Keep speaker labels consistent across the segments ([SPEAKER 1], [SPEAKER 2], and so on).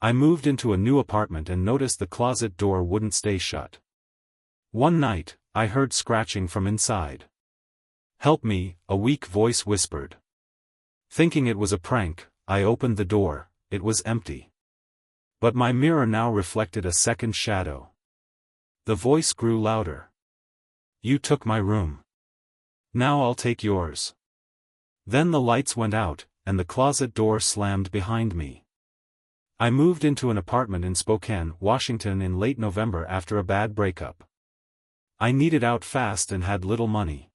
[SPEAKER 1] I moved into a new apartment and noticed the closet door wouldn't stay shut. One night, I heard scratching from inside. "Help me," a weak voice whispered. Thinking it was a prank, I opened the door. It was empty. But my mirror now reflected a second shadow. The voice grew louder. "You took my room. Now I'll take yours." Then the lights went out, and the closet door slammed behind me. I moved into an apartment in Spokane, Washington in late November after a bad breakup. I needed out fast and had little money.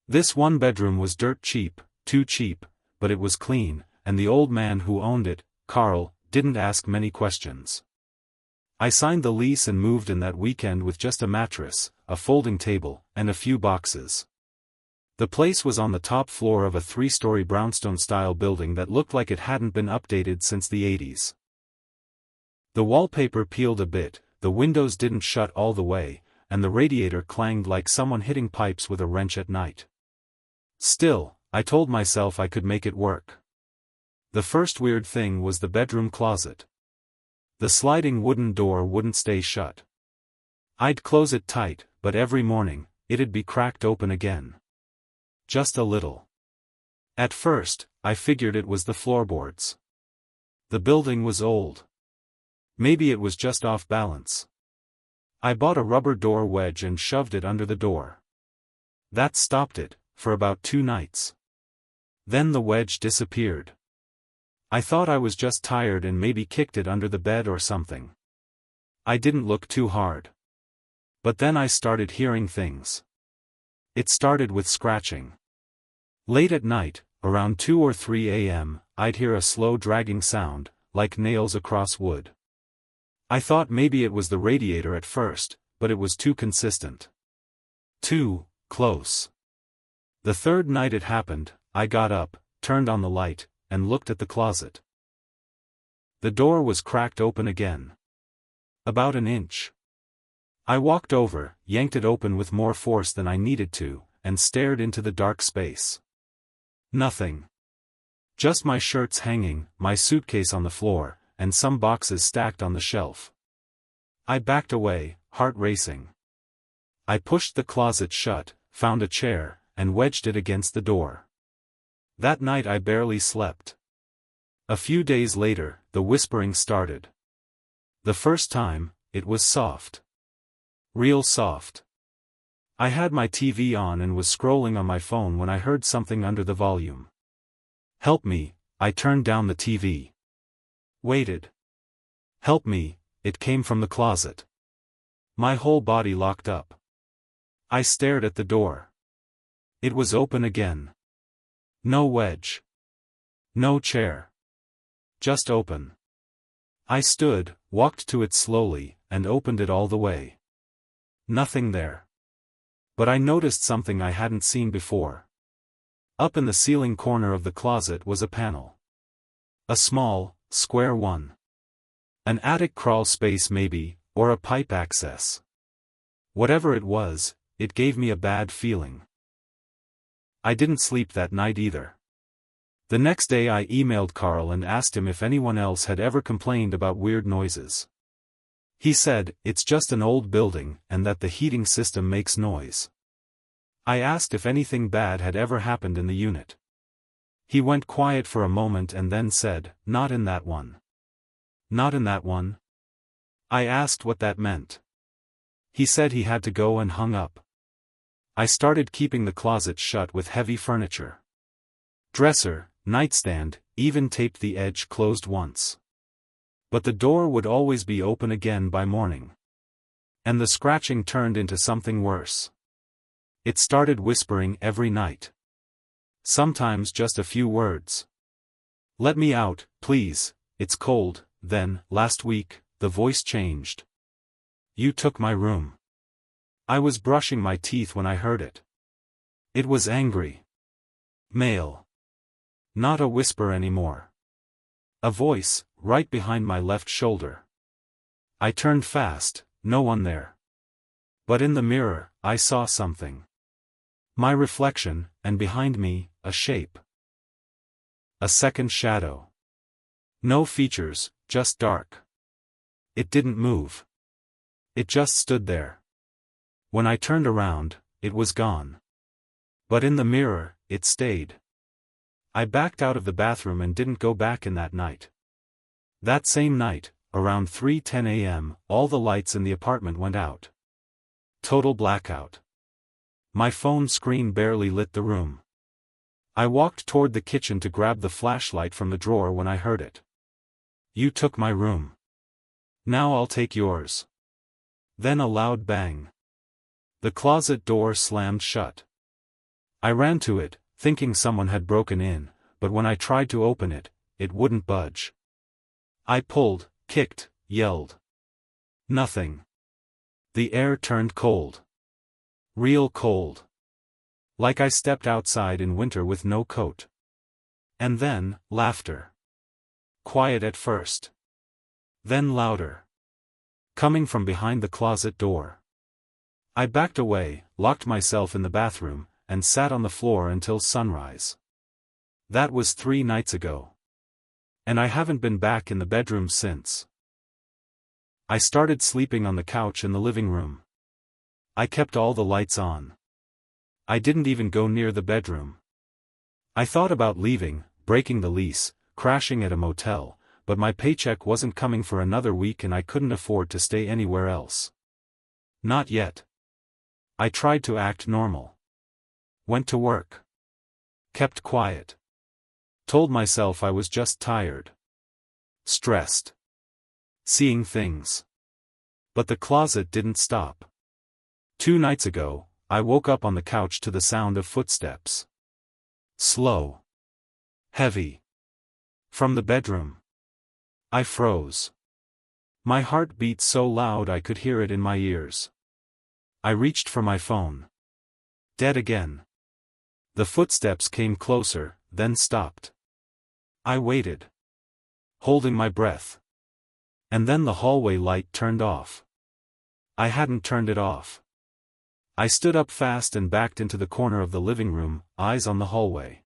[SPEAKER 1] This one bedroom was dirt cheap, too cheap, but it was clean, and the old man who owned it, Carl, didn't ask many questions. I signed the lease and moved in that weekend with just a mattress, a folding table, and a few boxes. The place was on the top floor of a 3-story brownstone-style building that looked like it hadn't been updated since the 80s. The wallpaper peeled a bit, the windows didn't shut all the way, and the radiator clanged like someone hitting pipes with a wrench at night. Still, I told myself I could make it work. The first weird thing was the bedroom closet. The sliding wooden door wouldn't stay shut. I'd close it tight, but every morning, it'd be cracked open again. Just a little. At first, I figured it was the floorboards. The building was old. Maybe it was just off balance. I bought a rubber door wedge and shoved it under the door. That stopped it, for about 2 nights. Then the wedge disappeared. I thought I was just tired and maybe kicked it under the bed or something. I didn't look too hard. But then I started hearing things. It started with scratching. Late at night, around 2 or 3 a.m., I'd hear a slow dragging sound, like nails across wood. I thought maybe it was the radiator at first, but it was too consistent. Too close. The third night it happened, I got up, turned on the light, and looked at the closet. The door was cracked open again. About an inch. I walked over, yanked it open with more force than I needed to, and stared into the dark space. Nothing. Just my shirts hanging, my suitcase on the floor, and some boxes stacked on the shelf. I backed away, heart racing. I pushed the closet shut, found a chair, and wedged it against the door. That night I barely slept. A few days later, the whispering started. The first time, it was soft. Real soft. I had my TV on and was scrolling on my phone when I heard something under the volume. "Help me," I turned down the TV. Waited. "Help me," it came from the closet. My whole body locked up. I stared at the door. It was open again. No wedge. No chair. Just open. I stood, walked to it slowly, and opened it all the way. Nothing there. But I noticed something I hadn't seen before. Up in the ceiling corner of the closet was a panel. A small, square one. An attic crawl space maybe, or a pipe access. Whatever it was, it gave me a bad feeling. I didn't sleep that night either. The next day I emailed Carl and asked him if anyone else had ever complained about weird noises. He said, it's just an old building, and that the heating system makes noise. I asked if anything bad had ever happened in the unit. He went quiet for a moment and then said, "Not in that one." "Not in that one?" I asked what that meant. He said he had to go and hung up. I started keeping the closet shut with heavy furniture. Dresser, nightstand, even taped the edge closed once. But the door would always be open again by morning. And the scratching turned into something worse. It started whispering every night. Sometimes just a few words. "Let me out, please, it's cold." Then, last week, the voice changed. "You took my room." I was brushing my teeth when I heard it. It was angry. Male. Not a whisper anymore. A voice, right behind my left shoulder. I turned fast, no one there. But in the mirror, I saw something. My reflection, and behind me, a shape. A second shadow. No features, just dark. It didn't move. It just stood there. When I turned around, it was gone. But in the mirror, it stayed. I backed out of the bathroom and didn't go back in that night. That same night, around 3:10 a.m., all the lights in the apartment went out. Total blackout. My phone screen barely lit the room. I walked toward the kitchen to grab the flashlight from the drawer when I heard it. "You took my room. Now I'll take yours." Then a loud bang. The closet door slammed shut. I ran to it, thinking someone had broken in, but when I tried to open it, it wouldn't budge. I pulled, kicked, yelled. Nothing. The air turned cold. Real cold. Like I stepped outside in winter with no coat. And then, laughter. Quiet at first. Then louder. Coming from behind the closet door. I backed away, locked myself in the bathroom, and sat on the floor until sunrise. That was 3 nights ago. And I haven't been back in the bedroom since. I started sleeping on the couch in the living room. I kept all the lights on. I didn't even go near the bedroom. I thought about leaving, breaking the lease, crashing at a motel, but my paycheck wasn't coming for another week and I couldn't afford to stay anywhere else. Not yet. I tried to act normal. Went to work. Kept quiet. Told myself I was just tired. Stressed. Seeing things. But the closet didn't stop. 2 nights ago, I woke up on the couch to the sound of footsteps. Slow. Heavy. From the bedroom. I froze. My heart beat so loud I could hear it in my ears. I reached for my phone. Dead again. The footsteps came closer, then stopped. I waited. Holding my breath. And then the hallway light turned off. I hadn't turned it off. I stood up fast and backed into the corner of the living room, eyes on the hallway.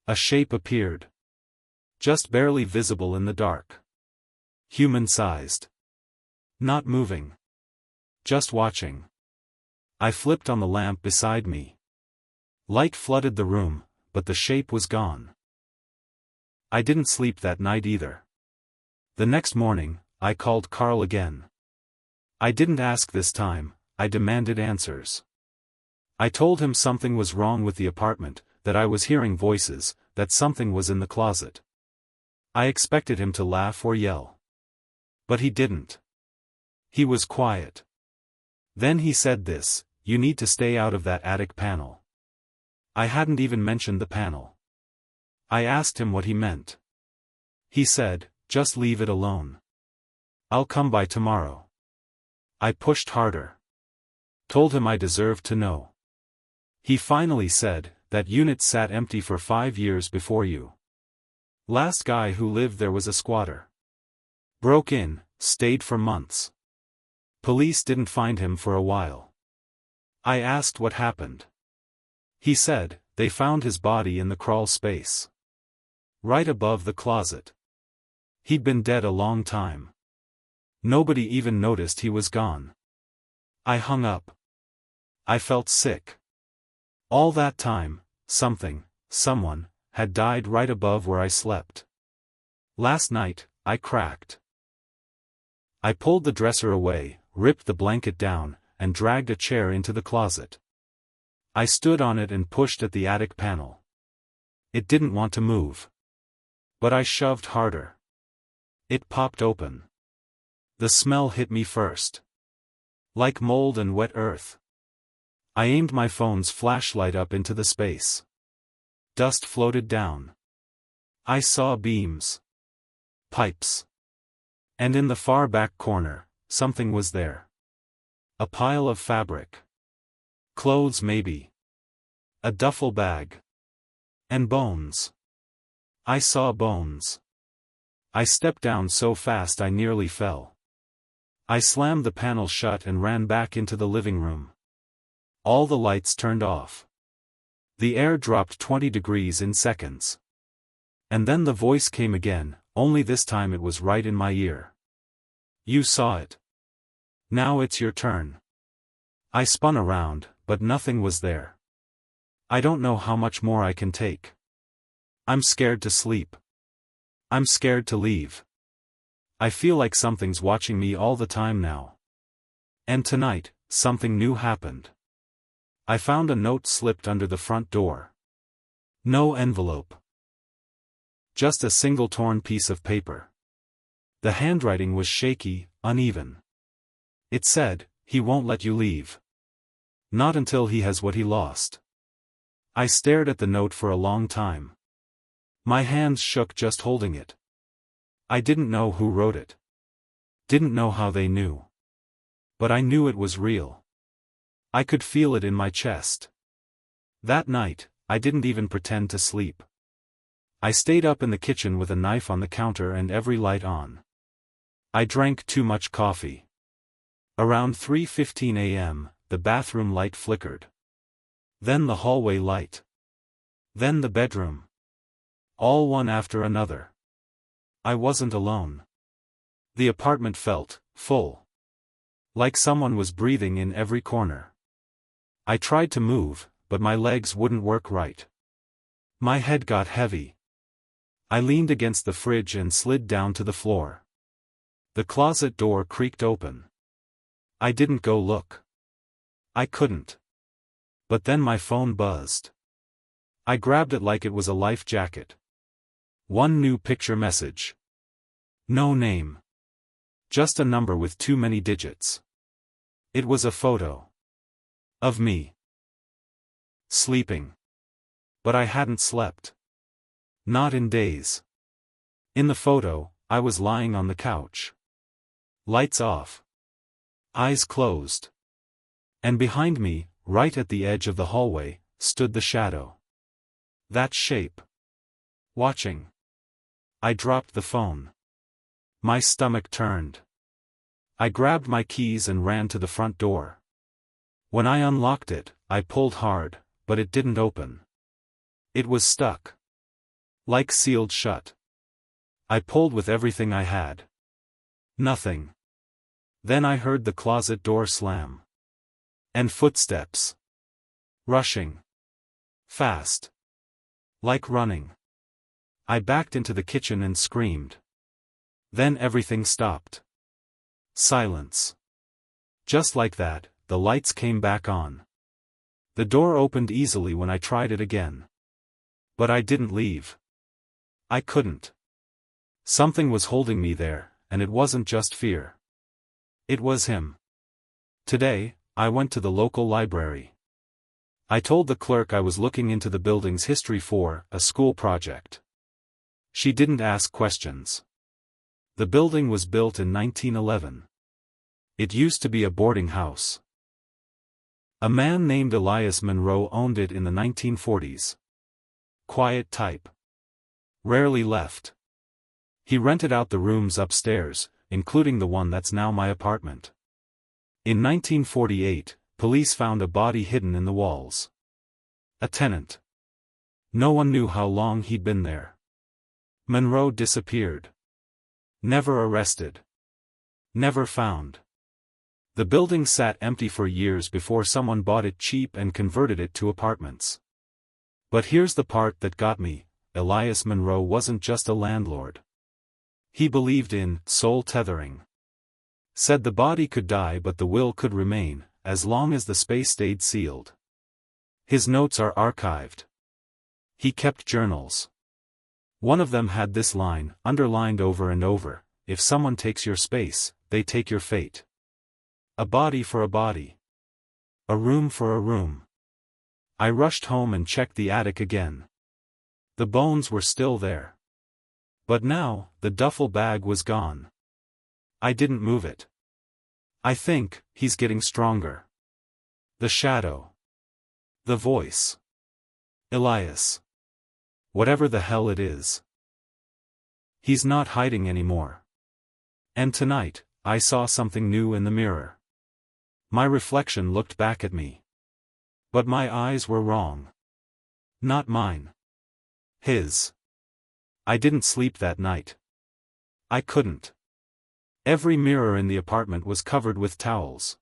[SPEAKER 1] A shape appeared. Just barely visible in the dark. Human-sized. Not moving. Just watching. I flipped on the lamp beside me. Light flooded the room, but the shape was gone. I didn't sleep that night either. The next morning, I called Carl again. I didn't ask this time, I demanded answers. I told him something was wrong with the apartment, that I was hearing voices, that something was in the closet. I expected him to laugh or yell. But he didn't. He was quiet. Then he said this, "You need to stay out of that attic panel." I hadn't even mentioned the panel. I asked him what he meant. He said, "Just leave it alone. I'll come by tomorrow." I pushed harder. Told him I deserved to know. He finally said, "That unit sat empty for 5 years before you. Last guy who lived there was a squatter. Broke in, stayed for months. Police didn't find him for a while." I asked what happened. He said, "They found his body in the crawl space. Right above the closet. He'd been dead a long time. Nobody even noticed he was gone." I hung up. I felt sick. All that time, someone, had died right above where I slept. Last night, I cracked. I pulled the dresser away, ripped the blanket down, and dragged a chair into the closet. I stood on it and pushed at the attic panel. It didn't want to move. But I shoved harder. It popped open. The smell hit me first. Like mold and wet earth. I aimed my phone's flashlight up into the space. Dust floated down. I saw beams. Pipes. And in the far back corner, something was there. A pile of fabric. Clothes maybe. A duffel bag. And bones. I saw bones. I stepped down so fast I nearly fell. I slammed the panel shut and ran back into the living room. All the lights turned off. The air dropped 20 degrees in seconds. And then the voice came again, only this time it was right in my ear. "You saw it. Now it's your turn." I spun around, but nothing was there. "I don't know how much more I can take. I'm scared to sleep. I'm scared to leave. I feel like something's watching me all the time now." And tonight, something new happened. I found a note slipped under the front door. No envelope. Just a single torn piece of paper. The handwriting was shaky, uneven. It said, "He won't let you leave. Not until he has what he lost." I stared at the note for a long time. My hands shook just holding it. I didn't know who wrote it. Didn't know how they knew. But I knew it was real. I could feel it in my chest. That night, I didn't even pretend to sleep. I stayed up in the kitchen with a knife on the counter and every light on. I drank too much coffee. Around 3:15 a.m., the bathroom light flickered. Then the hallway light. Then the bedroom. All one after another. I wasn't alone. The apartment felt full. Like someone was breathing in every corner. I tried to move, but my legs wouldn't work right. My head got heavy. I leaned against the fridge and slid down to the floor. The closet door creaked open. I didn't go look. I couldn't. But then my phone buzzed. I grabbed it like it was a life jacket. One new picture message. No name. Just a number with too many digits. It was a photo. Of me. Sleeping. But I hadn't slept. Not in days. In the photo, I was lying on the couch. Lights off. Eyes closed. And behind me, right at the edge of the hallway, stood the shadow. That shape. Watching. I dropped the phone. My stomach turned. I grabbed my keys and ran to the front door. When I unlocked it, I pulled hard, but it didn't open. It was stuck. Like sealed shut. I pulled with everything I had. Nothing. Then I heard the closet door slam. And footsteps. Rushing. Fast. Like running. I backed into the kitchen and screamed. Then everything stopped. Silence. Just like that, the lights came back on. The door opened easily when I tried it again. But I didn't leave. I couldn't. Something was holding me there, and it wasn't just fear. It was him. Today, I went to the local library. I told the clerk I was looking into the building's history for a school project. She didn't ask questions. The building was built in 1911. It used to be a boarding house. A man named Elias Monroe owned it in the 1940s. Quiet type. Rarely left. He rented out the rooms upstairs, including the one that's now my apartment. In 1948, police found a body hidden in the walls. A tenant. No one knew how long he'd been there. Monroe disappeared. Never arrested. Never found. The building sat empty for years before someone bought it cheap and converted it to apartments. But here's the part that got me: Elias Monroe wasn't just a landlord. He believed in soul tethering. Said the body could die but the will could remain, as long as the space stayed sealed. His notes are archived. He kept journals. One of them had this line, underlined over and over: "If someone takes your space, they take your fate. A body for a body. A room for a room." I rushed home and checked the attic again. The bones were still there. But now, the duffel bag was gone. I didn't move it. I think he's getting stronger. The shadow. The voice. Elias. Whatever the hell it is. He's not hiding anymore. And tonight, I saw something new in the mirror. My reflection looked back at me. But my eyes were wrong. Not mine. His. I didn't sleep that night. I couldn't. Every mirror in the apartment was covered with towels.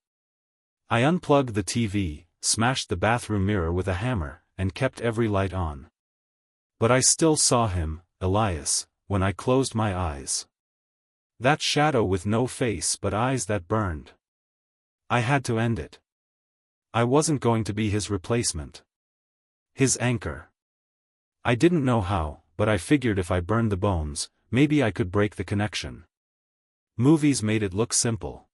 [SPEAKER 1] I unplugged the TV, smashed the bathroom mirror with a hammer, and kept every light on. But I still saw him, Elias, when I closed my eyes. That shadow with no face but eyes that burned. I had to end it. I wasn't going to be his replacement. His anchor. I didn't know how, but I figured if I burned the bones, maybe I could break the connection. Movies made it look simple.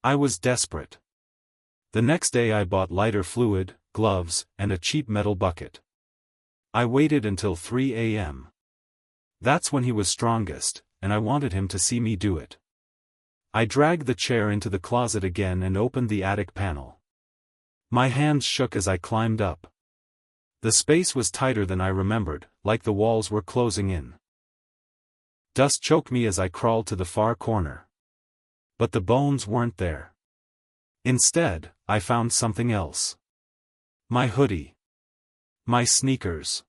[SPEAKER 1] I was desperate. The next day I bought lighter fluid, gloves, and a cheap metal bucket. I waited until 3 a.m. That's when he was strongest, and I wanted him to see me do it. I dragged the chair into the closet again and opened the attic panel. My hands shook as I climbed up. The space was tighter than I remembered, like the walls were closing in. Dust choked me as I crawled to the far corner. But the bones weren't there. Instead, I found something else. My hoodie. My sneakers.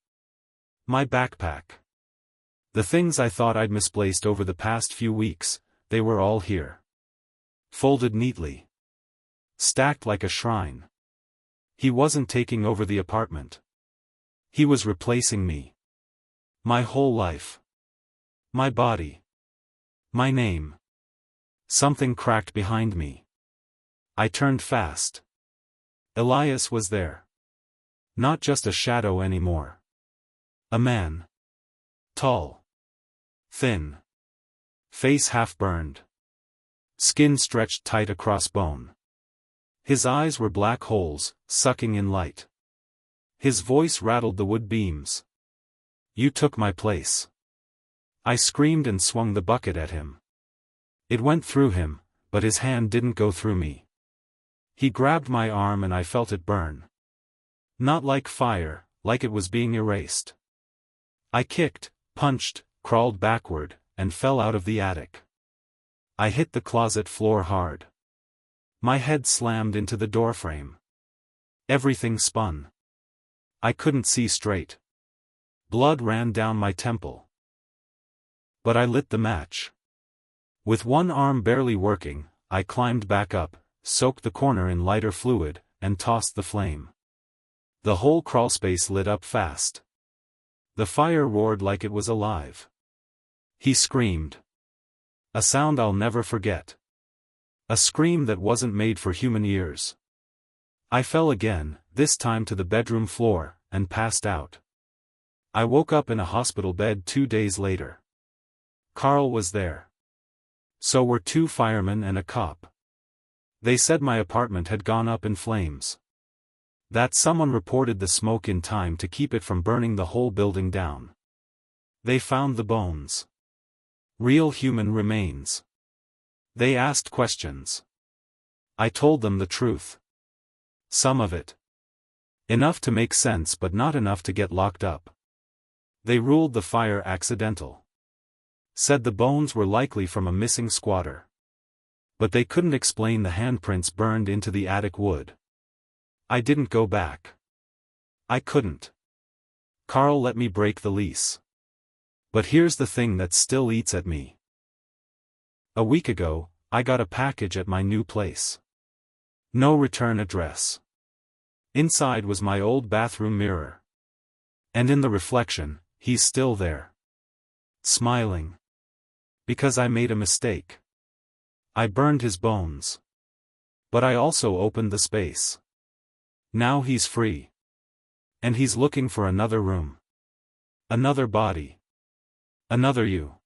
[SPEAKER 1] My backpack. The things I thought I'd misplaced over the past few weeks, they were all here. Folded neatly. Stacked like a shrine. He wasn't taking over the apartment. He was replacing me. My whole life. My body. My name. Something cracked behind me. I turned fast. Elias was there. Not just a shadow anymore. A man. Tall. Thin. Face half burned. Skin stretched tight across bone. His eyes were black holes, sucking in light. His voice rattled the wood beams. "You took my place." I screamed and swung the bucket at him. It went through him, but his hand didn't go through me. He grabbed my arm and I felt it burn. Not like fire, like it was being erased. I kicked, punched, crawled backward, and fell out of the attic. I hit the closet floor hard. My head slammed into the doorframe. Everything spun. I couldn't see straight. Blood ran down my temple. But I lit the match. With one arm barely working, I climbed back up, soaked the corner in lighter fluid, and tossed the flame. The whole crawlspace lit up fast. The fire roared like it was alive. He screamed. A sound I'll never forget. A scream that wasn't made for human ears. I fell again, this time to the bedroom floor, and passed out. I woke up in a hospital bed 2 days later. Carl was there. So were 2 firemen and a cop. They said my apartment had gone up in flames. That someone reported the smoke in time to keep it from burning the whole building down. They found the bones. Real human remains. They asked questions. I told them the truth. Some of it. Enough to make sense but not enough to get locked up. They ruled the fire accidental. Said the bones were likely from a missing squatter. But they couldn't explain the handprints burned into the attic wood. I didn't go back. I couldn't. Carl let me break the lease. But here's the thing that still eats at me. A week ago, I got a package at my new place. No return address. Inside was my old bathroom mirror. And in the reflection, he's still there. Smiling. Because I made a mistake. I burned his bones. But I also opened the space. Now he's free. And he's looking for another room. Another body. Another you.